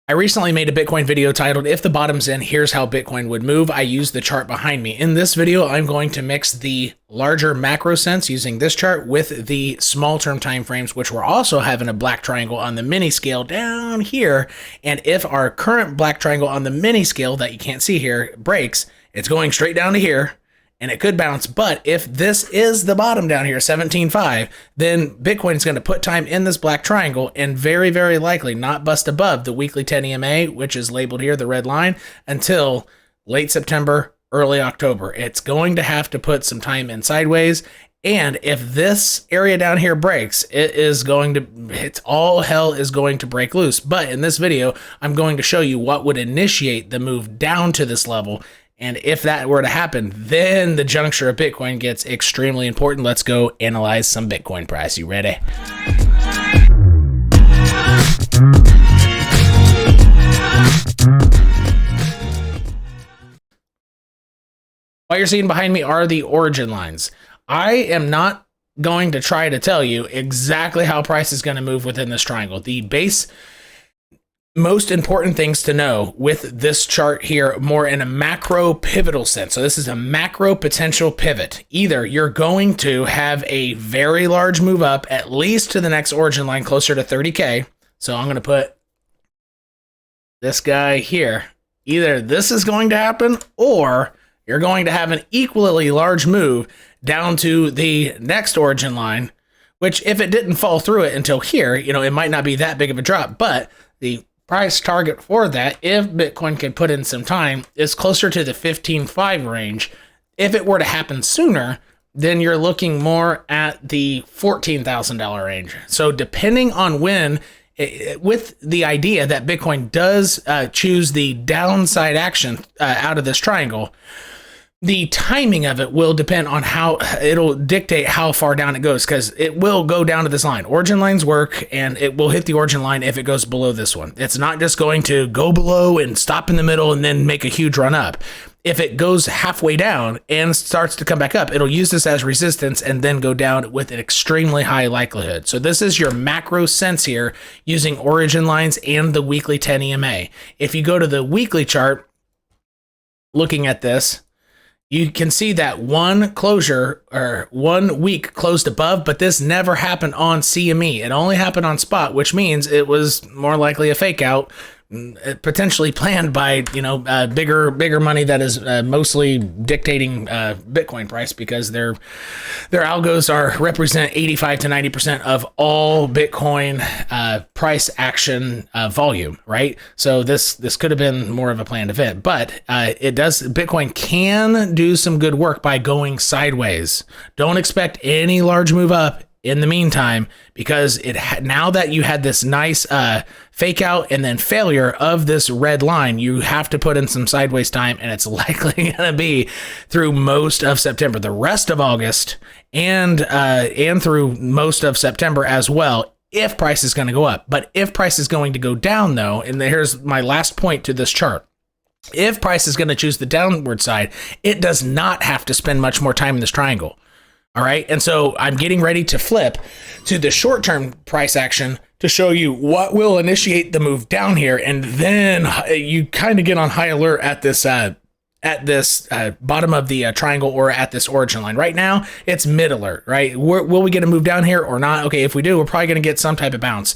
I recently made a Bitcoin video titled, "If the bottom's in, here's how Bitcoin would move." I used the chart behind me. In this video, I'm going to mix the larger macro sense using this chart with the small term time frames, which we're also having a black triangle on the mini scale down here. And if our current black triangle on the mini scale that you can't see here breaks, it's going straight down to here. And it could bounce, but if this is the bottom down here, 17.5, then Bitcoin is going to put time in this black triangle and very, very likely not bust above the weekly 10 EMA, which is labeled here, the red line, until late September, early October. It's going to have to put some time in sideways. And if this area down here breaks, it's all hell is going to break loose. But in this video, I'm going to show you what would initiate the move down to this level. And if that were to happen, then the juncture of Bitcoin gets extremely important. Let's go analyze some Bitcoin price. You ready? What you're seeing behind me are the origin lines. I am not going to try to tell you exactly how price is going to move within this triangle. The base most important things to know with this chart here, more in a macro pivotal sense. So this is a macro potential pivot. Either you're going to have a very large move up, at least to the next origin line closer to 30K. So I'm going to put this guy here. Either this is going to happen, or you're going to have an equally large move down to the next origin line, which if it didn't fall through it until here, it might not be that big of a drop, but the price target for that, if Bitcoin can put in some time, is closer to the 15.5 range. If it were to happen sooner, then you're looking more at the $14,000 range. So depending on when, with the idea that Bitcoin does choose the downside action out of this triangle, the timing of it will depend on how it'll dictate how far down it goes, because it will go down to this line. Origin lines work, and it will hit the origin line if it goes below this one. It's not just going to go below and stop in the middle and then make a huge run up. If it goes halfway down and starts to come back up, it'll use this as resistance and then go down with an extremely high likelihood. So this is your macro sense here using origin lines and the weekly 10 EMA. If you go to the weekly chart, looking at this, you can see that one closure or 1 week closed above, but this never happened on CME. It only happened on spot, which means it was more likely a fake out, potentially planned by, bigger money that is mostly dictating Bitcoin price, because their algos represent 85 to 90% of all Bitcoin price action volume, right? So this could have been more of a planned event, but Bitcoin can do some good work by going sideways. Don't expect any large move up in the meantime, because now that you had this nice fake out and then failure of this red line, you have to put in some sideways time, and it's likely going to be through most of September, the rest of August, and through most of September as well, if price is going to go up. But if price is going to go down, though, and here's my last point to this chart. If price is going to choose the downward side, it does not have to spend much more time in this triangle. All right. And so I'm getting ready to flip to the short-term price action to show you what will initiate the move down here. And then you kind of get on high alert at this bottom of the triangle, or at this origin line. Right now, it's mid alert, right? Will we get a move down here or not? Okay, if we do, we're probably going to get some type of bounce.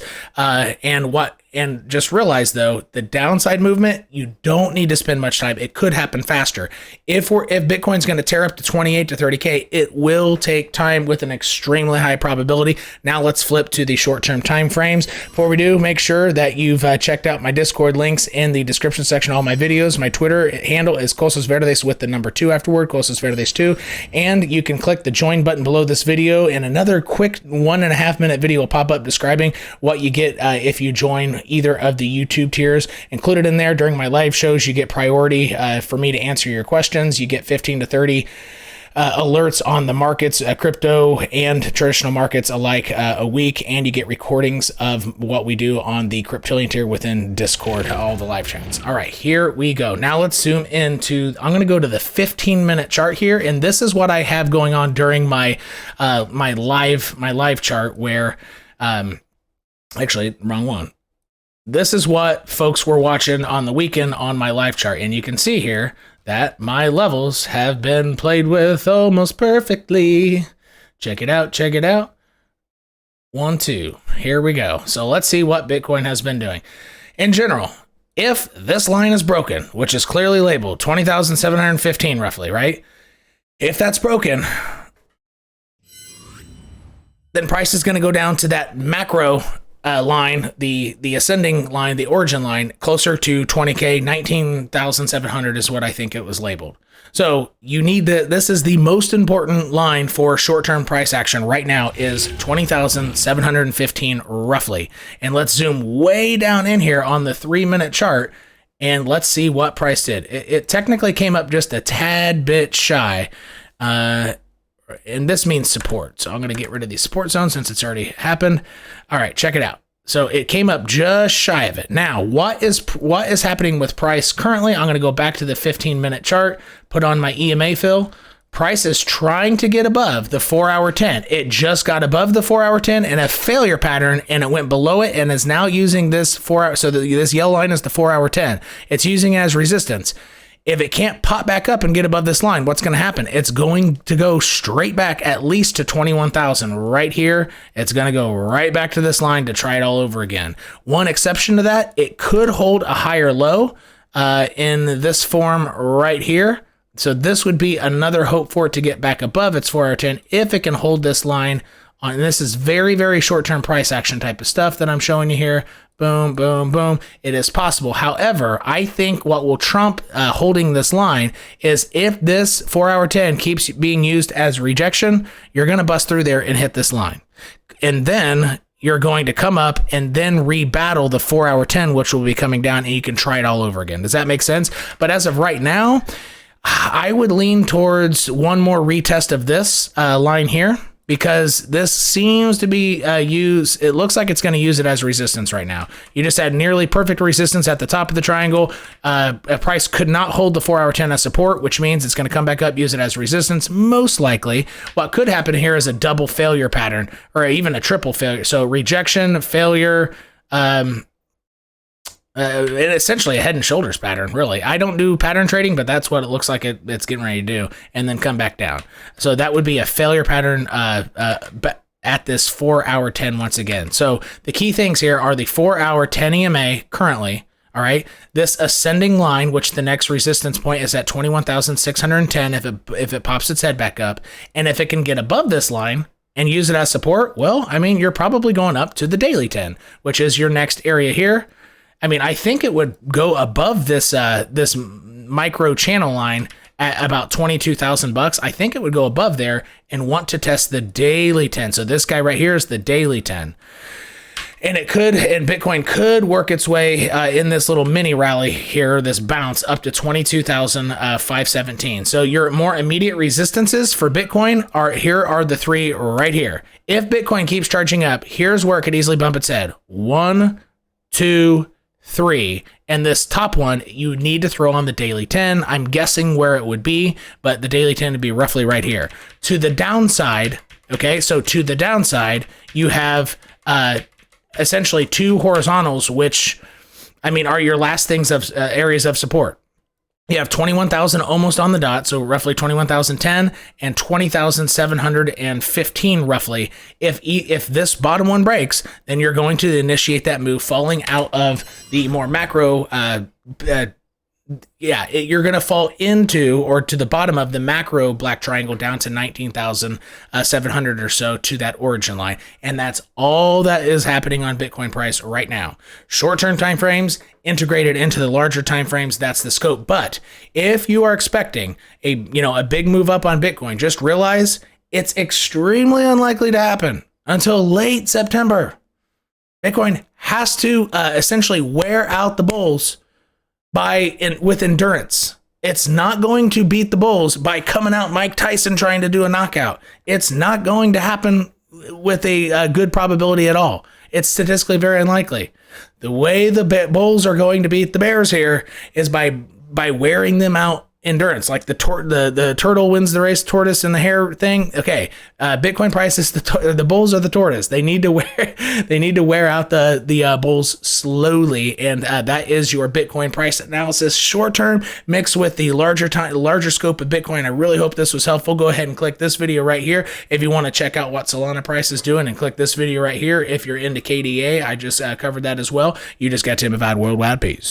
And just realize, though, the downside movement, you don't need to spend much time. It could happen faster. If Bitcoin's going to tear up to 28 to 30K, it will take time with an extremely high probability. Now let's flip to the short-term time frames. Before we do, make sure that you've checked out my Discord links in the description section of all my videos. My Twitter handle is Cosasverdes with the number 2 afterward, Cosasverdes 2. And you can click the join button below this video, and another quick 1.5 minute video will pop up describing what you get if you join either of the YouTube tiers. Included in there during my live shows, you get priority for me to answer your questions. You get 15 to 30 alerts on the markets, crypto and traditional markets alike a week, and you get recordings of what we do on the Cryptillion tier within Discord, all the live chats. All right, here we go. Now let's zoom into, I'm going to go to the 15-minute chart here, and this is what I have going on during my live chart, where actually wrong one. this is what folks were watching on the weekend on my live chart. And you can see here that my levels have been played with almost perfectly. Check it out. Check it out. 1, 2. Here we go. So let's see what Bitcoin has been doing. In general, if this line is broken, which is clearly labeled 20,715 roughly, right? If that's broken, then price is going to go down to that macro line, the ascending line, the origin line, closer to 20K, 19,700 is what I think it was labeled. So you need this is the most important line for short-term price action right now is 20,715 roughly. And let's zoom way down in here on the 3-minute chart and let's see what price did. It technically came up just a tad bit shy. And this means support. So I'm going to get rid of the support zone since it's already happened. All right, check it out. So it came up just shy of it. Now, what is happening with price currently? I'm going to go back to the 15-minute chart, put on my EMA fill. Price is trying to get above the 4-hour 10. It just got above the 4-hour 10 in a failure pattern, and it went below it and is now using this 4-hour. So this yellow line is the 4-hour 10. It's using it as resistance. If it can't pop back up and get above this line, what's going to happen? It's going to go straight back at least to 21,000 right here. It's going to go right back to this line to try it all over again. One exception to that, it could hold a higher low in this form right here. So this would be another hope for it to get back above its 4-hour 10 if it can hold this line on. And this is very, very short-term price action type of stuff that I'm showing you here. Boom, boom, boom. It is possible. However, I think what will trump holding this line is if this 4-hour 10 keeps being used as rejection, you're going to bust through there and hit this line. And then you're going to come up and then rebattle the 4-hour 10, which will be coming down, and you can try it all over again. Does that make sense? But as of right now, I would lean towards one more retest of this line here, because this seems to be used. It looks like it's going to use it as resistance right now. You just had nearly perfect resistance at the top of the triangle. A price could not hold the 4-hour 10 as support, which means it's going to come back up, use it as resistance. Most likely, what could happen here is a double failure pattern, or even a triple failure. So rejection, failure, and essentially a head and shoulders pattern, really. I don't do pattern trading, but that's what it looks like it's getting ready to do, and then come back down. So that would be a failure pattern at this 4-hour 10 once again. So the key things here are the 4-hour 10 EMA currently, all right? This ascending line, which the next resistance point is at 21,610 if it pops its head back up. And if it can get above this line and use it as support, well, I mean, you're probably going up to the daily 10, which is your next area here. I mean, I think it would go above this this micro channel line at about $22,000. I think it would go above there and want to test the daily 10. So this guy right here is the daily 10. And Bitcoin could work its way in this little mini rally here, this bounce up to 22,517. So your more immediate resistances for Bitcoin are the three right here. If Bitcoin keeps charging up, here's where it could easily bump its head. 1, 2, 3, and this top one you need to throw on the daily 10. I'm guessing where it would be, but the daily 10 would be roughly right here. To the downside, okay, so to the downside, you have essentially two horizontals, which I mean are your last things of areas of support. You have 21,000 almost on the dot, so roughly 21,010 and 20,715 roughly. If this bottom one breaks, then you're going to initiate that move falling out of the more macro you're going to fall into or to the bottom of the macro black triangle down to 19,700 or so to that origin line. And that's all that is happening on Bitcoin price right now. Short-term timeframes integrated into the larger timeframes, that's the scope. But if you are expecting a big move up on Bitcoin, just realize it's extremely unlikely to happen until late September. Bitcoin has to essentially wear out the bulls with endurance. It's not going to beat the bulls by coming out Mike Tyson trying to do a knockout. It's not going to happen with a good probability at all. It's statistically very unlikely. The way the bulls are going to beat the bears here is by wearing them out endurance, like the turtle wins the race, tortoise and the hare thing. Okay, Bitcoin price is the bulls are the tortoise. They need to wear out the bulls slowly, and that is your Bitcoin price analysis, short term mixed with the larger scope of Bitcoin. I really hope this was helpful. Go ahead and click this video right here if you want to check out what Solana price is doing, and click this video right here if you're into KDA. I just covered that as well. You just got to have worldwide peace.